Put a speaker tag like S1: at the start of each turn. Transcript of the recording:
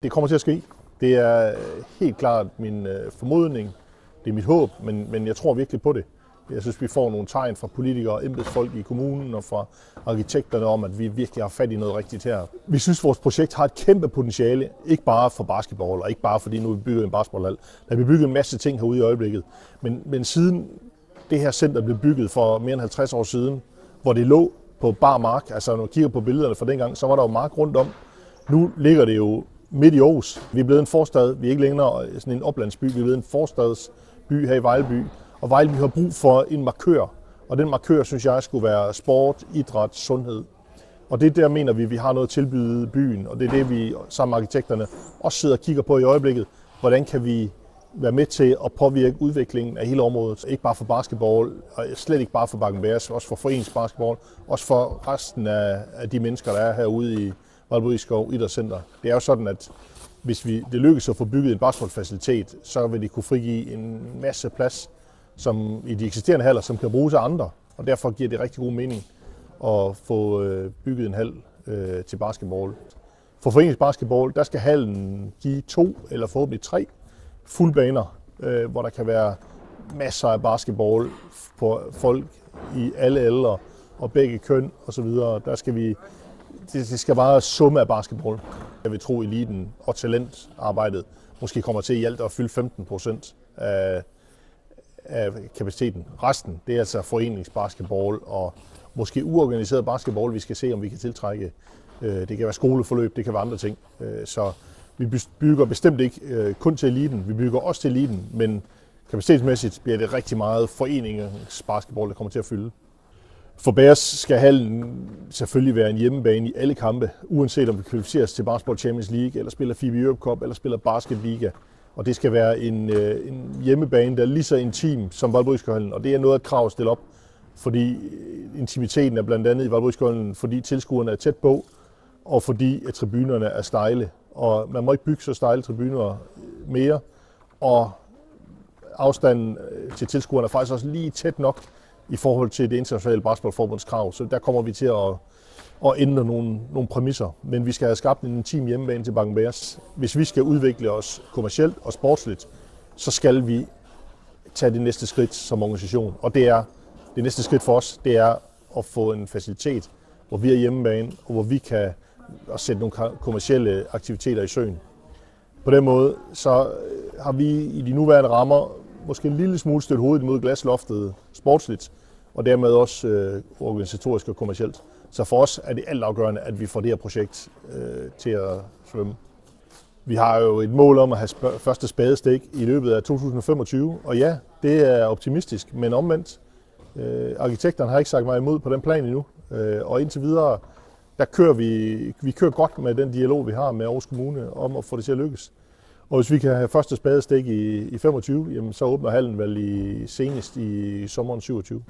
S1: Det kommer til at ske. Det er helt klart min formodning. Det er mit håb, men jeg tror virkelig på det. Jeg synes, vi får nogle tegn fra politikere og embedsfolk i kommunen og fra arkitekterne om, at vi virkelig har fat i noget rigtigt her. Vi synes, vores projekt har et kæmpe potentiale, ikke bare for basketball, og ikke bare fordi nu vi bygger en basketballhal. Der bliver bygget en masse ting herude i øjeblikket. Men siden det her center blev bygget for mere end 50 år siden, hvor det lå på bar mark, altså når man kigger på billederne fra dengang, så var der jo mark rundt om. Nu ligger det jo midt i Aarhus. Vi er blevet en forstad. Vi er ikke længere sådan en oplandsby. Vi er blevet en forstadsby her i Vejleby. Og Vejleby har brug for en markør. Og den markør, synes jeg, skulle være sport, idræt, sundhed. Og det der mener vi har noget at tilbyde byen. Og det er det, vi sammen med arkitekterne også sidder og kigger på i øjeblikket. Hvordan kan vi være med til at påvirke udviklingen af hele området? Ikke bare for basketball, og slet ikke bare for Bakken-Bears, også for foreningsbasketball, også for resten af de mennesker, der er herude i Vejleby Skov Idrætscenter. Det er jo sådan, at hvis det lykkes at få bygget en basketballfacilitet, så vil det kunne frigive en masse plads som i de eksisterende haller, som kan bruges af andre. Og derfor giver det rigtig god mening at få bygget en hal til basketball. For foreningsbasketball, der skal hallen give 2 eller forhåbentlig 3 fuldbaner, hvor der kan være masser af basketball på folk i alle aldre og begge køn osv. Det skal bare summe af basketball. Jeg vil tro, eliten og talentarbejdet måske kommer til i alt at fylde 15% af kapaciteten. Resten, det er altså foreningsbasketball og måske uorganiseret basketball, vi skal se, om vi kan tiltrække. Det kan være skoleforløb, det kan være andre ting. Så vi bygger bestemt ikke kun til eliten, vi bygger også til eliten, men kapacitetsmæssigt bliver det rigtig meget foreningsbasketball, der kommer til at fylde. For Bears skal hallen selvfølgelig være en hjemmebane i alle kampe, uanset om vi kvalificeres til Basketball Champions League, eller spiller FIBA Europe Cup, eller spiller Basket Liga. Og det skal være en hjemmebane, der er lige så intim som Vejleby-hallen, og det er noget af et krav at stille op, fordi intimiteten er blandt andet i Vejleby-hallen, fordi tilskuerne er tæt på, og fordi at tribunerne er stejle. Og man må ikke bygge så stejle tribuner mere, og afstanden til tilskuerne er faktisk også lige tæt nok i forhold til det internationale basketballforbunds krav. Så der kommer vi til at ændre nogle præmisser. Men vi skal have skabt en intim hjemmebane til Bakken-Bears. Hvis vi skal udvikle os kommercielt og sportsligt, så skal vi tage det næste skridt som organisation. Og det næste skridt for os, det er at få en facilitet, hvor vi er hjemmebane, og hvor vi kan sætte nogle kommercielle aktiviteter i søen. På den måde så har vi i de nuværende rammer måske en lille smule stødt hovedet imod glasloftet sportsligt, og dermed også organisatorisk og kommercielt. Så for os er det altafgørende, at vi får det her projekt til at svømme. Vi har jo et mål om at have første spadestik i løbet af 2025, og ja, det er optimistisk, men omvendt. Arkitekterne har ikke sagt mig imod på den plan endnu, og indtil videre, der kører vi kører godt med den dialog, vi har med Aarhus Kommune om at få det til at lykkes. Og hvis vi kan have første spadestik i 25, jamen, så åbner hallen vel senest i sommeren 27.